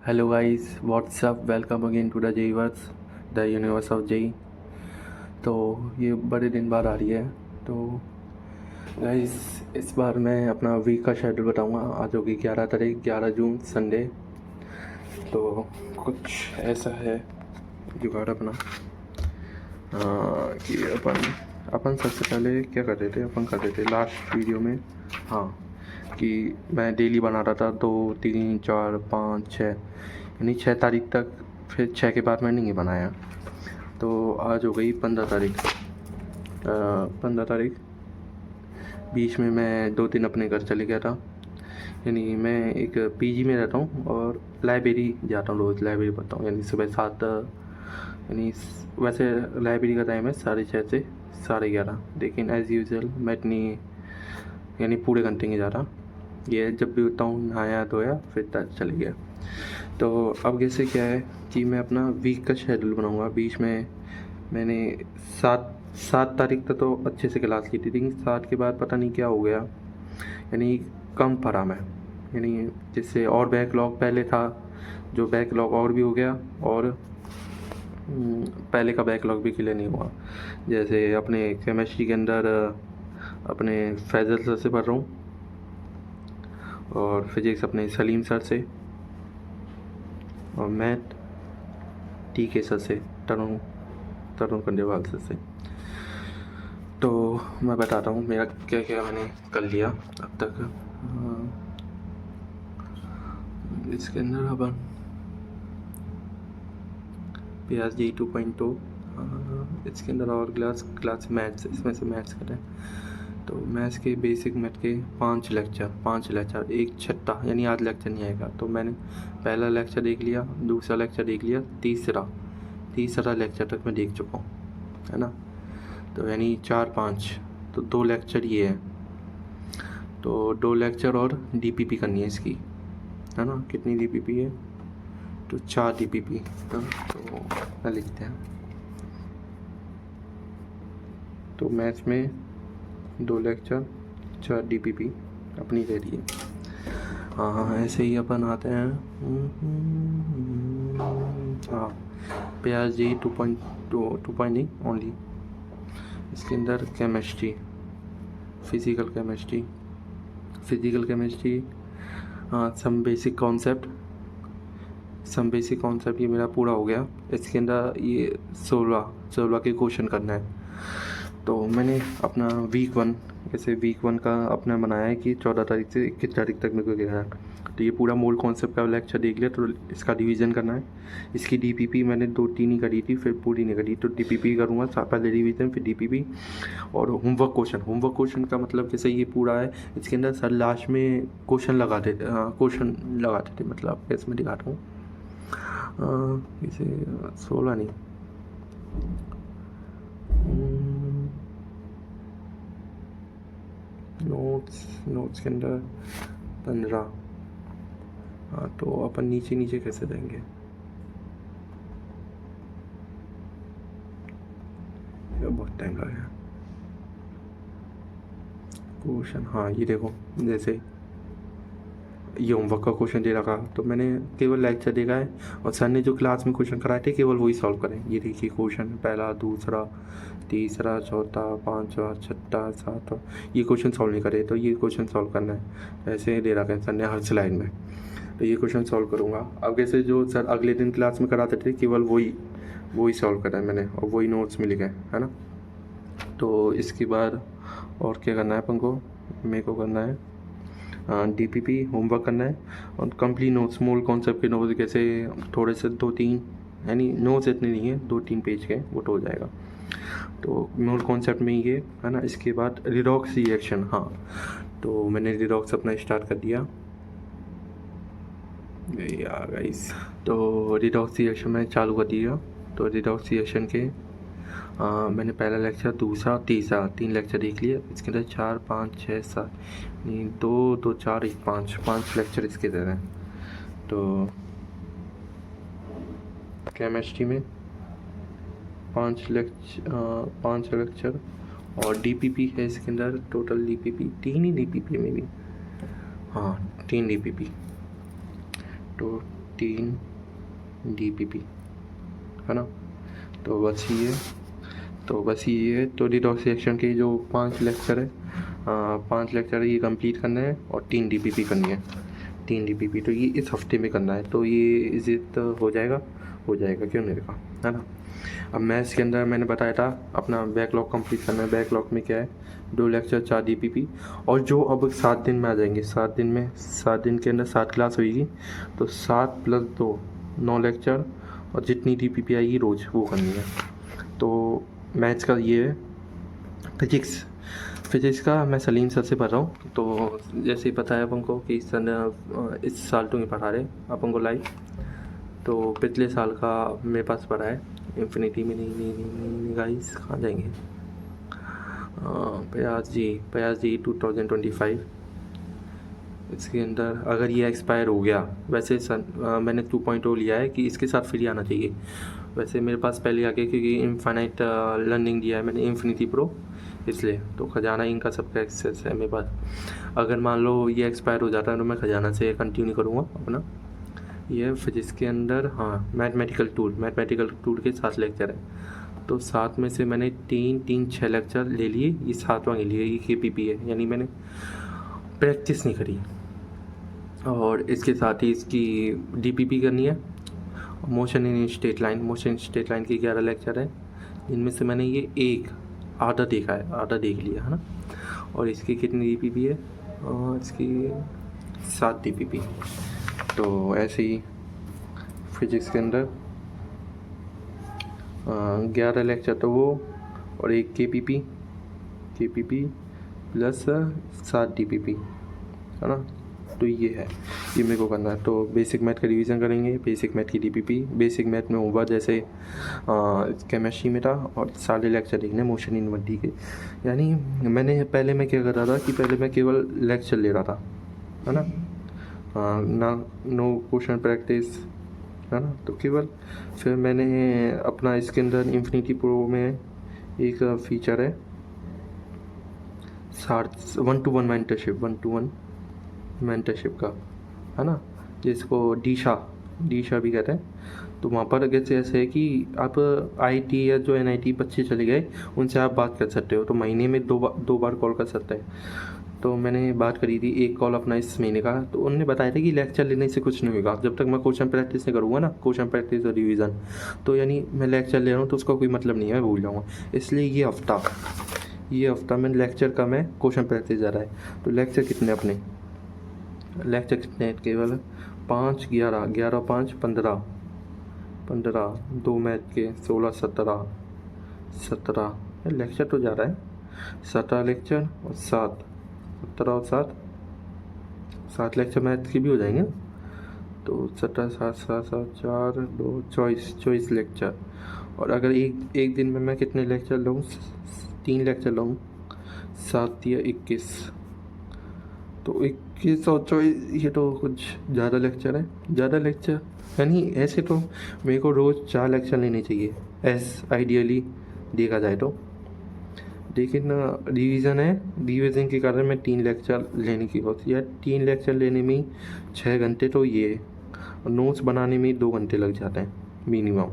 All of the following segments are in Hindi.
Hello guys, what's up? Welcome again to the JEverse, the universe of JE। तो ये बड़े दिन बाद आ रही है। तो गाइस इस बार मैं अपना वीक का शेड्यूल बताऊंगा। आज होगी 11 तारीख, 11 जून, संडे। तो कुछ ऐसा है जुगाड़ अपना कि अपन सबसे पहले क्या कर रहे थे, अपन कर रहे थे लास्ट वीडियो में, हाँ, कि मैं डेली बना रहा था 2 3 4 5 6, यानी 6 तारीख तक। फिर 6 के बाद मैंने नहीं बनाया। तो आज हो गई 15 तारीख। 15 तारीख बीच में मैं 2 दिन अपने घर चले गया था। यानी मैं एक पीजी में रहता हूँ और लाइब्रेरी जाता हूँ, रोज़ लाइब्रेरी पढ़ता हूँ। यानी सुबह 7, यानी वैसे लाइब्रेरी का टाइम है 6:30 से 11:30, लेकिन एज़ यूजुअल मैं इतनी यानी पूरे घंटे नहीं जा रहा। ये जब भी उठता हूँ, नहाया धोया, फिर चले गया। तो अब कैसे क्या है कि मैं अपना वीक का शेड्यूल बनाऊँगा। बीच में मैंने 7 तारीख तक तो अच्छे से क्लास की थी, लेकिन 7 के बाद पता नहीं क्या हो गया, यानी कम पढ़ा मैं। यानी जिससे और बैकलॉग पहले था, जो बैकलॉग और भी हो गया, और पहले का बैकलॉग भी क्लियर नहीं हुआ। जैसे अपने केमिस्ट्री के अंदर अपने फैज़ल सर से पढ़ रहा हूँ, और फिज़िक्स अपने सलीम सर से, और मैथ TK सर से, तरुण कंडेवाल सर से। तो मैं बताता हूँ मेरा क्या क्या मैंने कर लिया अब तक। इसके अंदर अपन PhD 2.2, इसके अंदर और क्लास मैथ्स, इसमें से मैथ्स करें तो मैथ्स के बेसिक मैथ के 5 लेक्चर, एक छठा, यानी आज लेक्चर नहीं आएगा। तो मैंने पहला लेक्चर देख लिया, दूसरा लेक्चर देख लिया, तीसरा लेक्चर तक मैं देख चुका हूँ, है ना। तो यानी 4 5, तो 2 लेक्चर ये है। तो 2 लेक्चर और DPP करनी है इसकी, है ना। कितनी DPP है? तो 4 DPP। तो मैं लिखते हैं। तो मैथ्स में 2 लेक्चर, 4 DPP अपनी रेडी है। हाँ, ऐसे ही अपन आते हैं। हाँ, PhD 2.2 ओनली। इसके अंदर chemistry, physical chemistry, some basic concept, ये मेरा पूरा हो गया। इसके अंदर ये 16 के क्वेश्चन करना है। तो मैंने अपना वीक 1 का अपना बनाया है कि 14 तारीख से 21 तारीख तक मेरे को गिरा है। तो ये पूरा मूल कॉन्सेप्ट का लेक्चर देख लिया, तो इसका डिवीज़न करना है। इसकी DPP मैंने 2-3 ही करी थी, फिर पूरी नहीं करी। तो DPP करूँगा, पहले डिवीज़न, फिर DPP। और होमवर्क क्वेश्चन का मतलब जैसे ये पूरा है, इसके अंदर सर लास्ट में क्वेश्चन लगाते थे। मतलब कैसे मैं दिखाता हूँ, इसे 16 नहीं, नोट्स के अंदर 15। हाँ, तो अपन नीचे कैसे देंगे, ये बहुत टाइम लगेगा। क्वेश्चन, हाँ ये देखो, जैसे ये होमवर्क का क्वेश्चन दे रखा, तो मैंने केवल लेक्चर देखा है, और सर ने जो क्लास में क्वेश्चन कराए थे केवल वही सॉल्व करें। ये देखिए क्वेश्चन, पहला, दूसरा, तीसरा, चौथा, पाँचवा, छठा, सातवां, ये क्वेश्चन सॉल्व नहीं करे। तो ये क्वेश्चन सॉल्व करना है, ऐसे दे रखा है सर ने हर स्लाइड में। तो ये क्वेश्चन सॉल्व करूँगा। अब कैसे जो सर अगले दिन क्लास में कराते थे, केवल वही सॉल्व करा है मैंने, और वही नोट्स में लिखा है ना। तो इसके बाद और क्या करना है अपन को, मेरे को करना है DPP होमवर्क करना है, और कंप्लीट नोट्स, मूल कॉन्सेप्ट के नोट्स, कैसे थोड़े से 2-3, यानी नोट्स इतने नहीं है, 2-3 पेज के वो तो हो जाएगा। तो मूल कॉन्सेप्ट में ये है ना। इसके बाद रिडॉक्स रिएक्शन, हाँ, तो मैंने रिडॉक्स अपना स्टार्ट कर दिया यार गाइस। तो रिडॉक्स रिएक्शन मैंने चालू कर दिया। तो रिडॉक्स रिएक्शन के मैंने पहला लेक्चर, दूसरा, तीसरा, 3 लेक्चर देख लिए। इसके अंदर 4 5 6 7 नहीं, 2 2 4 1 5 लेक्चर इसके दे रहे हैं। तो केमिस्ट्री में 5 लेक्चर, और DPP है इसके अंदर। टोटल DPP 3 ही DPP में भी, हाँ 3 DPP। तो 3 DPP, है ना। तो बस ये है तो रिडॉक्स रिएक्शन के जो 5 लेक्चर है, 5 लेक्चर ये कंप्लीट करना है और 3 DPP करनी है। 3 DPP तो ये इस हफ्ते में करना है, तो ये इज़्ज़त हो जाएगा क्यों नहीं होगा, है ना। अब मैथ्स के अंदर मैंने बताया था अपना बैकलॉग कंप्लीट करना है। बैकलॉग में क्या है, 2 लेक्चर 4 DPP, और जो अब 7 दिन में आ जाएंगे। 7 दिन के अंदर 7 क्लास होगी, तो 7 + 2 9 लेक्चर, और जितनी DPP आएगी रोज़ वो करनी है। तो मैथ्स का ये है। फिजिक्स का मैं सलीम सर से पढ़ रहा हूँ। तो जैसे ही पता है अपन को कि इस साल तो नहीं पढ़ा रहे अपन को लाइव, तो पिछले साल का मेरे पास पढ़ा है। इन्फिनिटी में नहीं गाइस, कहाँ जाएंगे। प्रयास जी 2025। इसके अंदर अगर ये एक्सपायर हो गया, वैसे मैंने 2.0 लिया है कि इसके साथ फ्री आना चाहिए। वैसे मेरे पास पहले आ गया क्योंकि इनफाइनाइट लर्निंग दिया है मैंने, इन्फिनिटी प्रो, इसलिए तो खजाना इनका सबका एक्सेस है मेरे पास। अगर मान लो ये एक्सपायर हो जाता है तो मैं खजाना से कंटिन्यू करूँगा अपना। ये फिजिक्स के अंदर हाँ मैथमेटिकल टूल के 7 लेक्चर है। तो 7 में से मैंने 6 लेक्चर ले लिए, ये 7वां ले लिए। ये KPP है, यानी मैंने प्रैक्टिस नहीं करी। और इसके साथ ही इसकी DPP करनी है। मोशन इन स्ट्रेट लाइन के 11 लेक्चर है, इनमें से मैंने ये आधा देख लिया, है ना। और इसकी कितनी DPP है, इसकी 7 DPP। तो ऐसे ही फिजिक्स के अंदर 11 लेक्चर तो वो, और एक KPP प्लस 7 DPP, है ना। तो ये मेरे को करना है। तो बेसिक मैथ का रिवीजन करेंगे, बेसिक मैथ की DPP। बेसिक मैथ में होगा जैसे केमिस्ट्री में था, और सारे लेक्चर देखने मोशन इन 1D के। यानी पहले मैं क्या कर रहा था कि पहले मैं केवल लेक्चर ले रहा था, है ना, नो क्वेश्चन प्रैक्टिस, है ना। तो केवल फिर मैंने अपना इसके अंदर इन्फिनिटी प्रो में एक फीचर है 1-to-1 मेंटरशिप का, है ना, जिसको डीशा भी कहते हैं। तो वहाँ पर अगर ऐसे है कि आप IT या जो NIT बच्चे चले गए उनसे आप बात कर सकते हो, तो महीने में 2 बार कॉल कर सकते हैं। तो मैंने बात करी थी एक कॉल अपना इस महीने का, तो उन्होंने बताया था कि लेक्चर लेने से कुछ नहीं होगा जब तक मैं क्वेश्चन प्रैक्टिस नहीं करूँगा ना, क्वेश्चन प्रैक्टिस और रिवीजन। तो यानी मैं लेक्चर ले रहा हूँ तो उसका कोई मतलब नहीं है, मैं भूल जाऊँगा। इसलिए ये हफ्ता में लेक्चर कम है, क्वेश्चन प्रैक्टिस ज़्यादा है। तो लेक्चर कितने केवल 5 11 5 15 2 मैथ के 16 17 लेक्चर तो ज़्यादा है। 17 लेक्चर और 17 और 7 लेक्चर मैथ के भी हो जाएंगे। तो 17 7 7 7 4 2 24 लेक्चर। और अगर एक दिन में मैं कितने लेक्चर लूँ, 3 लेक्चर लूँ, 7 या 21, तो 21 और 24, ये तो कुछ ज़्यादा लेक्चर यानी ऐसे तो मेरे को रोज़ 4 लेक्चर लेने चाहिए आइडियली देखा जाए तो। लेकिन रिवीजन के कारण मैं 3 लेक्चर लेने की कोशिश, या 3 लेक्चर लेने में ही 6 घंटे, तो ये नोट्स बनाने में 2 घंटे लग जाते हैं मिनिमम,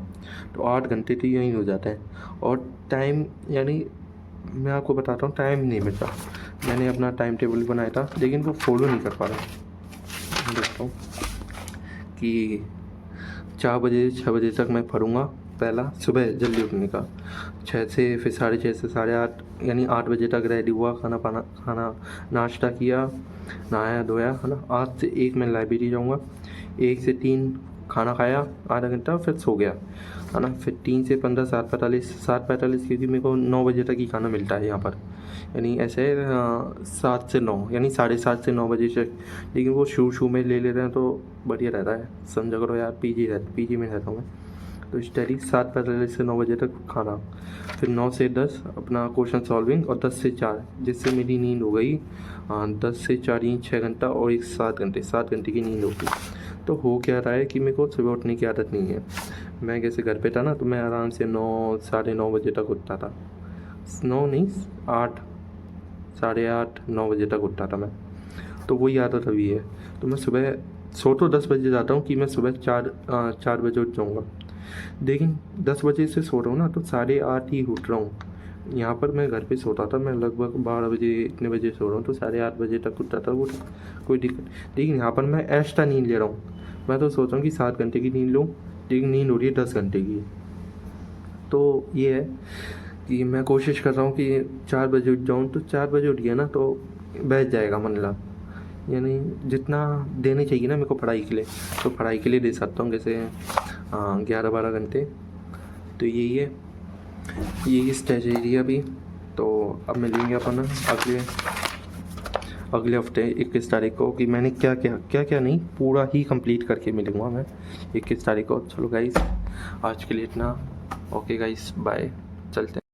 तो 8 घंटे तो यहीं हो जाते हैं। और टाइम, यानी मैं आपको बताता हूँ, टाइम नहीं मिलता। मैंने अपना टाइम टेबल बनाया था लेकिन वो फॉलो नहीं कर पा रहा। देखता हूँ कि 4 बजे 6 बजे तक मैं पढ़ूँगा, पहला सुबह जल्दी उठने का, 6 से फिर 6:30 से 8:30, यानी 8 बजे तक रेडी हुआ, खाना नाश्ता किया, नहाया धोया, है ना। 8 से 1 मैं लाइब्रेरी जाऊँगा, 1 से 3 खाना खाया, आधा घंटा, फिर सो गया, है ना। फिर 3 से 15 7:45 क्योंकि मेरे को 9 बजे तक ही खाना मिलता है यहाँ पर, यानी ऐसे 7 से 9, यानी 7:30 से 9 बजे तक। लेकिन वो शुरू में ले लेते हैं तो बढ़िया रहता है, समझा करो यार, PG में रहता हूँ मैं। तो स्टडी 7:45 से 9 बजे तक खाना, फिर 9 से 10 अपना क्वेश्चन सॉल्विंग, और 10 से 4 जिससे मेरी नींद हो गई 10 से 4 ही 6 घंटा, और एक 7 घंटे की नींद होगी। तो हो क्या रहा है कि मेरे को सुबह उठने की आदत नहीं है। मैं कैसे घर पे था ना, तो मैं आराम से 9 साढ़े 9 बजे तक उठता था, 9 नहीं 8 साढ़े 8 9 बजे तक उठता था मैं। तो वही आदत अभी है। तो मैं सुबह सो तो 10 बजे जाता हूँ कि मैं सुबह 4 बजे उठ जाऊँगा, लेकिन 10 बजे से सो रहा हूँ ना तो 8:30 ही उठ रहा हूँ। यहाँ पर मैं घर पे सोता था, मैं लगभग 12 बजे इतने बजे सो रहा हूँ तो 8:30 बजे तक उठता था, वो कोई दिक्कत। लेकिन यहाँ पर मैं एक्स्ट्रा नींद ले रहा हूँ, मैं तो सोच रहा हूँ कि 7 घंटे की नींद लूँ, लेकिन नींद हो रही है 10 घंटे की। तो ये है कि मैं कोशिश कर रहा हूँ कि 4 बजे उठ जाऊँ, तो 4 बजे उठ गया ना तो बैठ जाएगा मन लगा, यानी जितना देने चाहिए ना मेरे को पढ़ाई के लिए, तो पढ़ाई के लिए दे सकता हूँ, जैसे 11-12 घंटे। तो यही स्ट्रेटजी है अभी। तो अब मिलेंगे अपन अगले हफ्ते 21 तारीख को कि मैंने क्या नहीं पूरा ही कंप्लीट करके मिलूँगा मैं 21 तारीख को। चलो गाइस, आज के लिए इतना। ओके गाइस, बाय, चलते हैं।